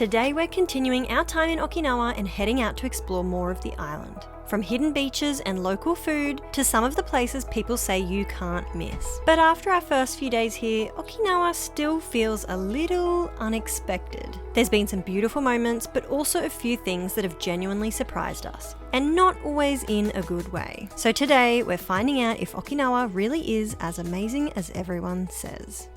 Today we're continuing our time in Okinawa and heading out to explore more of the island. From hidden beaches and local food to some of the places people say you can't miss. But after our first few days here, Okinawa still feels a little unexpected. There's been some beautiful moments, but also a few things that have genuinely surprised us. And not always in a good way. So today we're finding out if Okinawa really is as amazing as everyone says.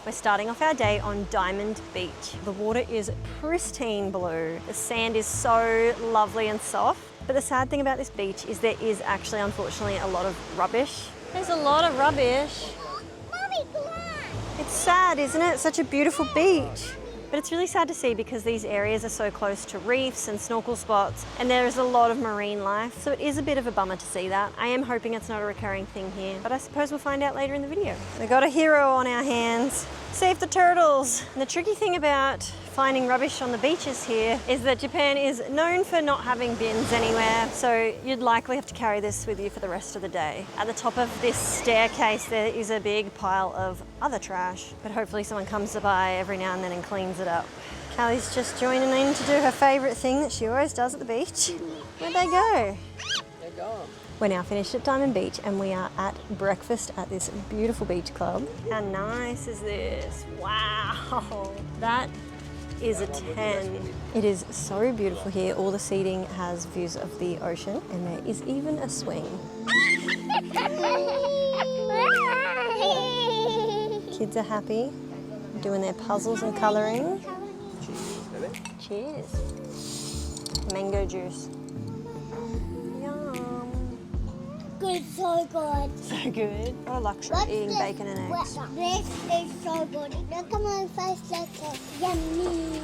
We're starting off our day on Diamond Beach. The water is pristine blue. The sand is so lovely and soft. But the sad thing about this beach is there is actually, unfortunately, a lot of rubbish. There's a lot of rubbish. Mommy, come on! It's sad, isn't it? Such a beautiful beach. But it's really sad to see because these areas are so close to reefs and snorkel spots, and there is a lot of marine life, so it is a bit of a bummer to see that. I am hoping it's not a recurring thing here, but I suppose we'll find out later in the video. We got a hero on our hands. Save the turtles! And the tricky thing about finding rubbish on the beaches here is that Japan is known for not having bins anywhere, so you'd likely have to carry this with you for the rest of the day. At the top of this staircase there is a big pile of other trash, but hopefully someone comes by every now and then and cleans it up. Callie's just joining in to do her favourite thing that she always does at the beach. Where'd they go? They're gone. We're now finished at Diamond Beach and we are at breakfast at this beautiful beach club. How nice is this? Wow, that is a 10. It is so beautiful here. All the seating has views of the ocean and there is even a swing. Kids are happy, doing their puzzles and colouring. Cheers. Mango juice. Yum. Good, so good. So good. What a luxury, eating bacon and eggs. This is so good. Look at my face, like it's yummy.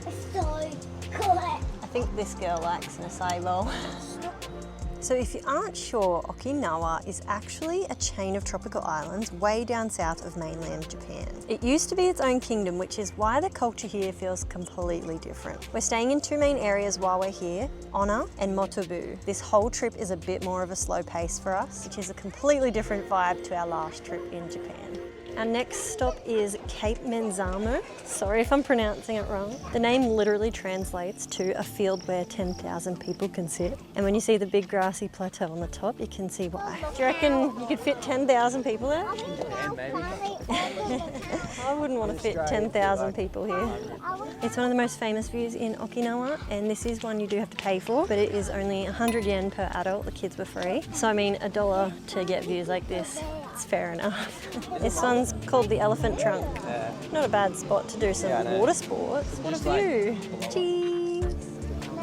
It's so good. I think this girl likes an acai bowl. So if you aren't sure, Okinawa is actually a chain of tropical islands way down south of mainland Japan. It used to be its own kingdom, which is why the culture here feels completely different. We're staying in two main areas while we're here, Onna and Motobu. This whole trip is a bit more of a slow pace for us, which is a completely different vibe to our last trip in Japan. Our next stop is Cape Manzamo. Sorry if I'm pronouncing it wrong. The name literally translates to a field where 10,000 people can sit. And when you see the big grassy plateau on the top, you can see why. Do you reckon you could fit 10,000 people there? I wouldn't want to fit 10,000 people here. It's one of the most famous views in Okinawa, and this is one you do have to pay for, but it is only 100 yen per adult. The kids were free. So I mean, $1 to get views like this, it's fair enough. This one's called the Elephant Trunk. Not a bad spot to do some water sports. What a view. Cheese.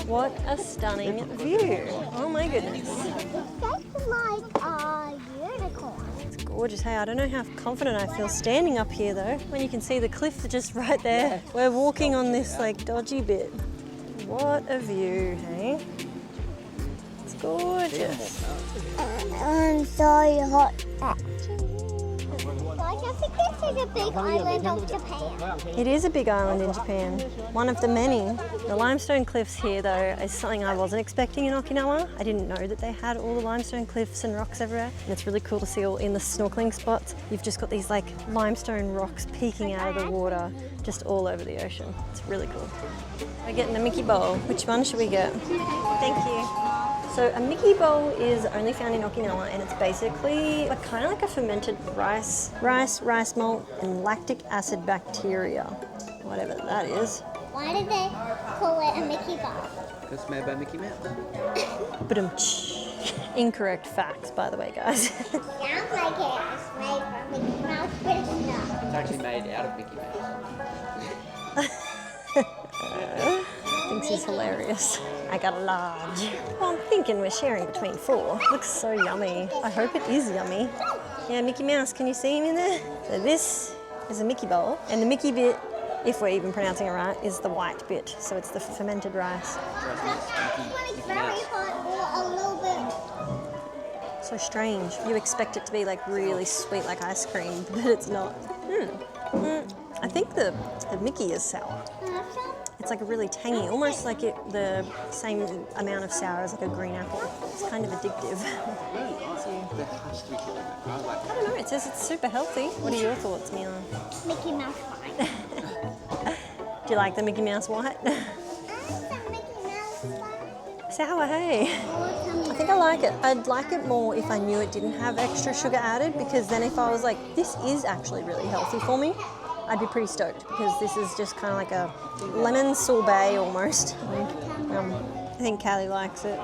What a stunning view. Oh my goodness. It's like a unicorn. It's gorgeous. Hey, I don't know how confident I feel standing up here though, when you can see the cliff just right there. We're walking on this like dodgy bit. What a view, hey? It's gorgeous. I'm so hot. I think this is a big island of Japan. It is a big island in Japan, one of the many. The limestone cliffs here though is something I wasn't expecting in Okinawa. I didn't know that they had all the limestone cliffs and rocks everywhere. And it's really cool to see all in the snorkeling spots. You've just got these like limestone rocks peeking out of the water just all over the ocean. It's really cool. We're getting a Miki bowl. Which one should we get? Thank you. So a Miki bowl is only found in Okinawa and it's basically kind of like a fermented rice malt and lactic acid bacteria, whatever that is. Why did they call it a Mickey bowl? Because it's made by Mickey Mouse. Incorrect facts, by the way, guys. Sounds like it's made from Mickey Mouse, but it's not. It's actually made out of Mickey Mouse. Thinks he's hilarious. I got a large. Well, I'm thinking we're sharing between 4. Looks so yummy. I hope it is yummy. Yeah, Mickey Mouse, can you see him in there? So this is a Mickey bowl, and the Mickey bit, if we're even pronouncing it right, is the white bit. So it's the fermented rice. It's very hot or a little bit. So strange. You expect it to be like really sweet like ice cream, but it's not. I think the Mickey is sour. It's like really tangy, almost like the same amount of sour as like a green apple. It's kind of addictive. There has to be killing it, right? Like, I don't know, it says it's super healthy. What are your thoughts, Mila? Mickey Mouse fine. Do you like the Mickey Mouse white? Sour, hey? I think I like it. I'd like it more if I knew it didn't have extra sugar added, because then if I was like, this is actually really healthy for me, I'd be pretty stoked, because this is just kind of like a lemon sorbet almost. I think Callie likes it.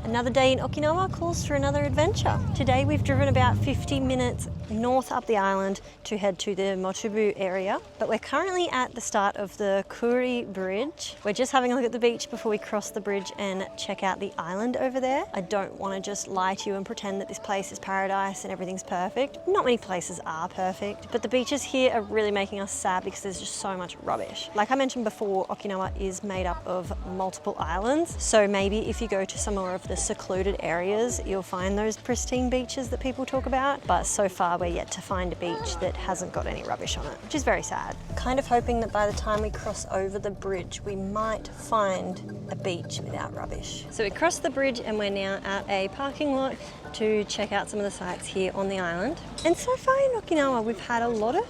Another day in Okinawa calls for another adventure. Today we've driven about 50 minutes north up the island to head to the Motubu area, but we're currently at the start of the Kouri Bridge. We're just having a look at the beach before we cross the bridge and check out the island over there. I don't want to just lie to you and pretend that this place is paradise and everything's perfect. Not many places are perfect, but the beaches here are really making us sad because there's just so much rubbish. Like I mentioned before, Okinawa is made up of multiple islands, so maybe if you go to some more of the secluded areas, you'll find those pristine beaches that people talk about, but so far we're yet to find a beach that hasn't got any rubbish on it, which is very sad. Kind of hoping that by the time we cross over the bridge, we might find a beach without rubbish. So we crossed the bridge and we're now at a parking lot to check out some of the sites here on the island. And so far in Okinawa, we've had a lot of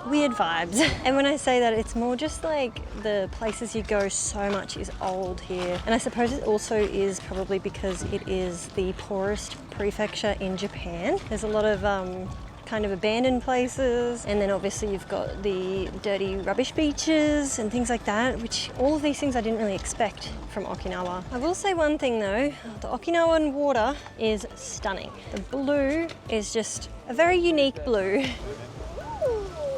weird vibes. And when I say that, it's more just like the places you go, so much is old here. And I suppose it also is probably because it is the poorest prefecture in Japan. There's a lot of kind of abandoned places, and then obviously you've got the dirty rubbish beaches and things like that, which all of these things I didn't really expect from Okinawa. I will say one thing though, the Okinawan water is stunning. The blue is just a very unique blue.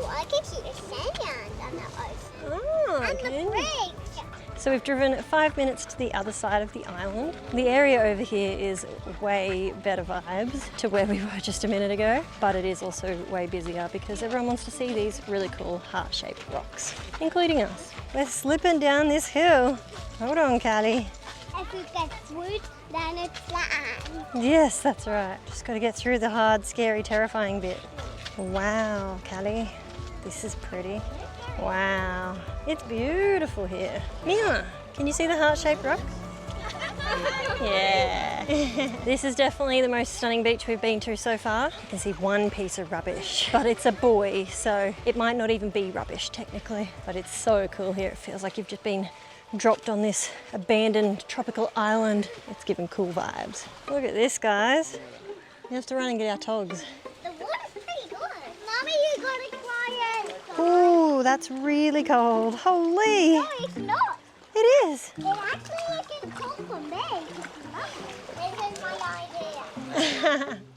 I can see the sand on the ocean. Oh, And okay. the bridge. So we've driven 5 minutes to the other side of the island. The area over here is way better vibes to where we were just a minute ago, but it is also way busier because everyone wants to see these really cool heart-shaped rocks, including us. We're slipping down this hill. Hold on, Callie. If you get through, then it's flat. Yes, that's right. Just got to get through the hard, scary, terrifying bit. Wow, Callie, this is pretty. Wow, it's beautiful here. Mia, can you see the heart-shaped rock? Yeah. This is definitely the most stunning beach we've been to so far. You can see one piece of rubbish, but it's a buoy, so it might not even be rubbish technically, but it's so cool here. It feels like you've just been dropped on this abandoned tropical island. It's giving cool vibes. Look at this, guys. We have to run and get our togs. The water's pretty good. Mommy, you gotta try it. Ooh, that's really cold. Holy! No, it's not. It is. It actually can come from me. This is my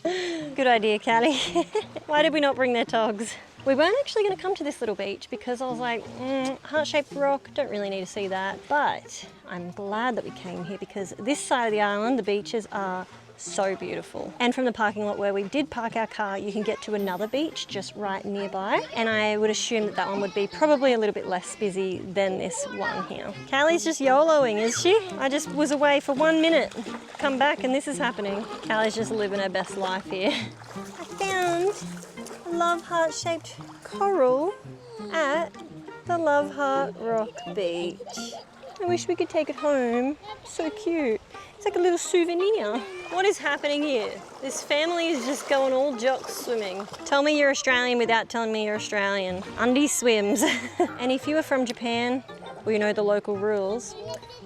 idea. Good idea, Callie. Why did we not bring their togs? We weren't actually going to come to this little beach because I was like, heart-shaped rock, don't really need to see that. But I'm glad that we came here because this side of the island, the beaches are so beautiful. And from the parking lot where we did park our car, you can get to another beach just right nearby. And I would assume that that one would be probably a little bit less busy than this one here. Callie's just YOLOing, is she? I just was away for 1 minute. Come back and this is happening. Callie's just living her best life here. I found a love heart-shaped coral at the Love Heart Rock Beach. I wish we could take it home. So cute. It's like a little souvenir. What is happening here? This family is just going all jocks swimming. Tell me you're Australian without telling me you're Australian. Undie swims. And if you are from Japan, or you know the local rules,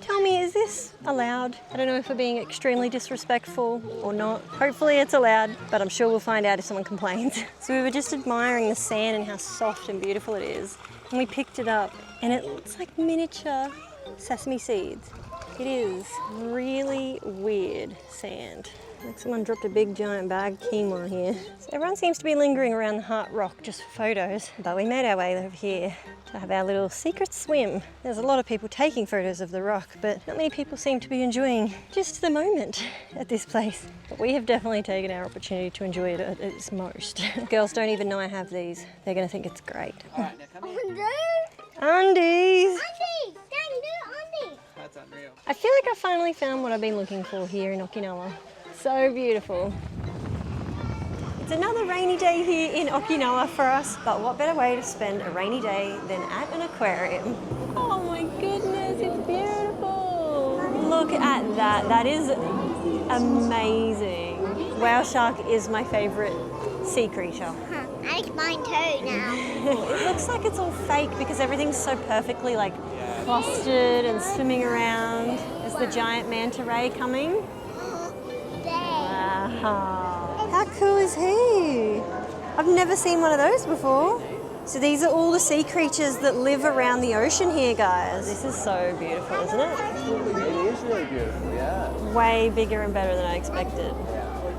tell me, is this allowed? I don't know if we're being extremely disrespectful or not. Hopefully it's allowed, but I'm sure we'll find out if someone complains. So we were just admiring the sand and how soft and beautiful it is. And we picked it up and it looks like miniature sesame seeds. It is really weird sand. Like someone dropped a big giant bag of quinoa here. So everyone seems to be lingering around the Heart Rock just for photos, but we made our way over here to have our little secret swim. There's a lot of people taking photos of the rock, but not many people seem to be enjoying just the moment at this place. But we have definitely taken our opportunity to enjoy it at its most. Girls don't even know I have these. They're gonna think it's great. Alright, now come here. Undies! Undies! Dang, do undies! That's unreal. I feel like I finally found what I've been looking for here in Okinawa. So beautiful. It's another rainy day here in Okinawa for us, but what better way to spend a rainy day than at an aquarium? Oh my goodness, it's beautiful. Look at that. That is amazing. Whale shark is my favorite sea creature. I like mine too now. It looks like it's all fake because everything's so perfectly like clustered and swimming around. Is the giant manta ray coming? Wow. How cool is he? I've never seen one of those before. So these are all the sea creatures that live around the ocean here, guys. This is so beautiful, isn't it? It is really beautiful, yeah. Way bigger and better than I expected.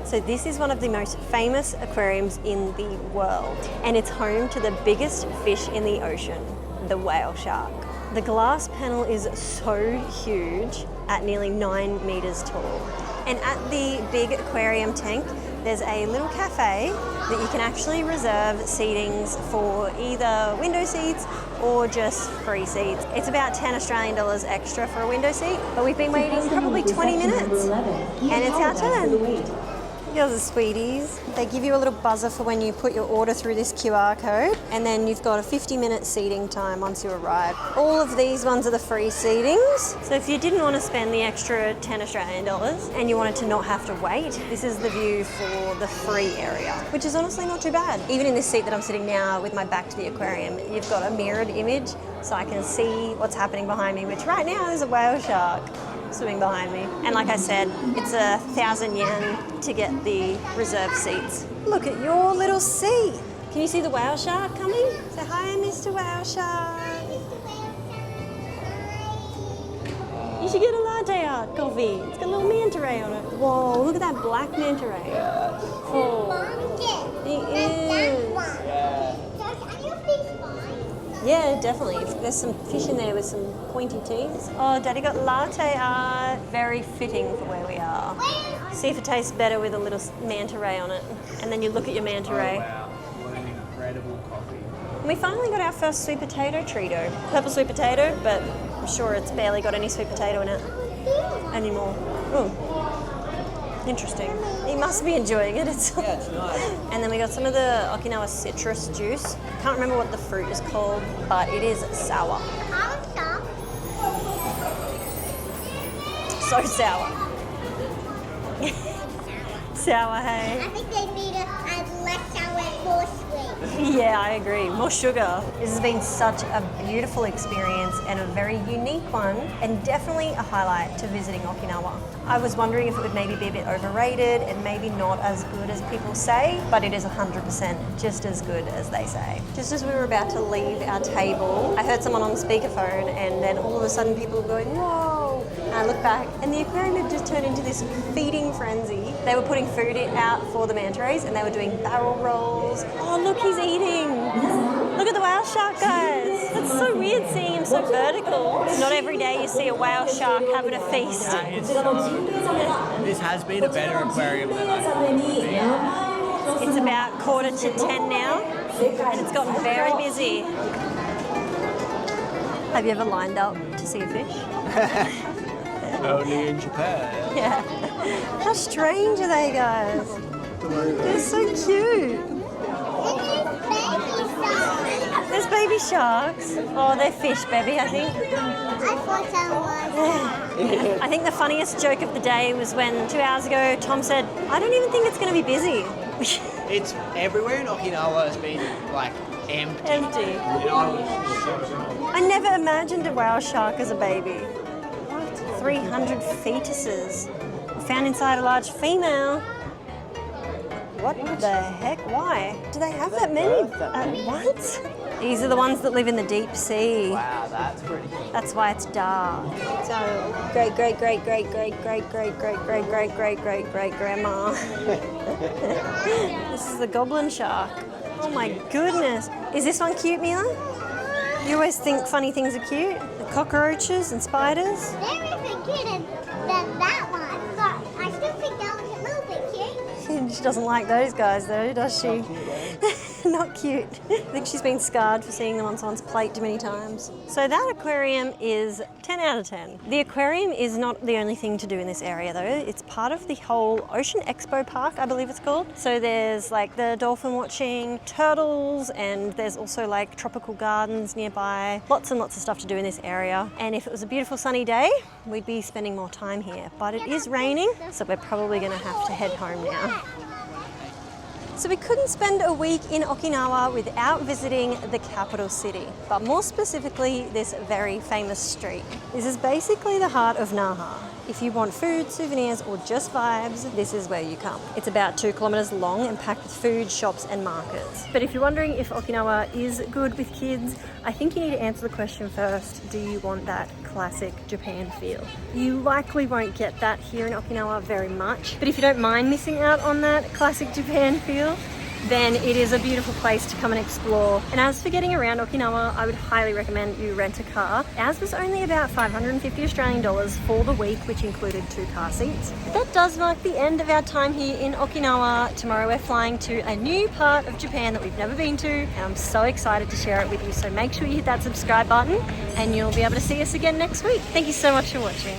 So this is one of the most famous aquariums in the world, and it's home to the biggest fish in the ocean, the whale shark. The glass panel is so huge at nearly 9 meters tall. And at the big aquarium tank, there's a little cafe that you can actually reserve seatings for either window seats or just free seats. It's about 10 Australian dollars extra for a window seat, but we've been waiting probably 20 minutes and it's our turn. Yours are sweeties. They give you a little buzzer for when you put your order through this QR code, and then you've got a 50-minute seating time once you arrive. All of these ones are the free seatings. So if you didn't want to spend the extra 10 Australian dollars and you wanted to not have to wait, this is the view for the free area, which is honestly not too bad. Even in this seat that I'm sitting now with my back to the aquarium, you've got a mirrored image so I can see what's happening behind me, which right now is a whale shark swimming behind me. And like I said, it's 1,000 yen to get the reserved seats. Look at your little seat. Can you see the whale shark coming? Say hi, Mr. Whale Shark. You should get a latte art coffee. It's got a little manta ray on it. Whoa, look at that black manta ray. Cool. He is. Yeah, definitely. There's some fish in there with some pointy teeth. Oh, Daddy got latte art. Very fitting for where we are. See if it tastes better with a little manta ray on it. And then you look at your manta ray. Wow, what an incredible coffee. And we finally got our first sweet potato treato. Purple sweet potato, but I'm sure it's barely got any sweet potato in it anymore. Oh, interesting. He must be enjoying it. It's It's nice. And then we got some of the Okinawa citrus juice. Can't remember what the fruit is called, but it is sour. So sour. Sour, hey? I think they need a less sour and more sweet. Yeah, I agree. More sugar. This has been such a beautiful experience and a very unique one, and definitely a highlight to visiting Okinawa. I was wondering if it would maybe be a bit overrated and maybe not as good as people say, but it is 100% just as good as they say. Just as we were about to leave our table, I heard someone on the speakerphone, and then all of a sudden people were going, whoa! And I looked back, and the aquarium had just turned into this feeding frenzy. They were putting food out for the manta rays, and they were doing barrel rolls. Oh, look, he's eating. Look at the whale shark, guys. That's so weird seeing him so vertical. Not every day you see a whale shark having a feast. This has been a better aquarium than I thought it would be. It's about 9:45 now, and it's gotten very busy. Have you ever lined up to see a fish? Only in Japan. Yeah. How strange are they, guys? They're so cute. There's baby sharks. Oh, they're fish, baby, I think. I thought that was. I think the funniest joke of the day was when 2 hours ago Tom said, I don't even think it's going to be busy. It's everywhere in Okinawa has been like empty. Empty. And I was so I never imagined a whale shark as a baby. 300 fetuses were found inside a large female. What the heck? Why? Do they have that many at once? These are the ones that live in the deep sea. wow, that's pretty cool. That's why it's dark. So great grandma. This is the goblin shark. Oh my goodness. Is this one cute, Mila? You always think funny things are cute? The cockroaches and spiders? They're even cuter than that one, but I still think that one's a little bit cute. She doesn't like those guys though, does she? Not cute. I think she's been scarred for seeing them on someone's plate too many times. So that aquarium is 10 out of 10. The aquarium is not the only thing to do in this area though. It's part of the whole Ocean Expo Park, I believe it's called. So there's like the dolphin watching, turtles, and there's also like tropical gardens nearby. Lots and lots of stuff to do in this area. And if it was a beautiful sunny day, we'd be spending more time here. But it is raining, so we're probably gonna have to head home now. So we couldn't spend a week in Okinawa without visiting the capital city, but more specifically this very famous street. This is basically the heart of Naha. If you want food, souvenirs, or just vibes, this is where you come. It's about 2 kilometers long and packed with food, shops, and markets. But if you're wondering if Okinawa is good with kids, I think you need to answer the question first. Do you want that classic Japan feel? You likely won't get that here in Okinawa very much, but if you don't mind missing out on that classic Japan feel, then it is a beautiful place to come and explore. And as for getting around Okinawa, I would highly recommend you rent a car. Ours was only about 550 Australian dollars for the week, which included 2 car seats. But that does mark the end of our time here in Okinawa. Tomorrow we're flying to a new part of Japan that we've never been to, and I'm so excited to share it with you. So make sure you hit that subscribe button and you'll be able to see us again next week. Thank you so much for watching.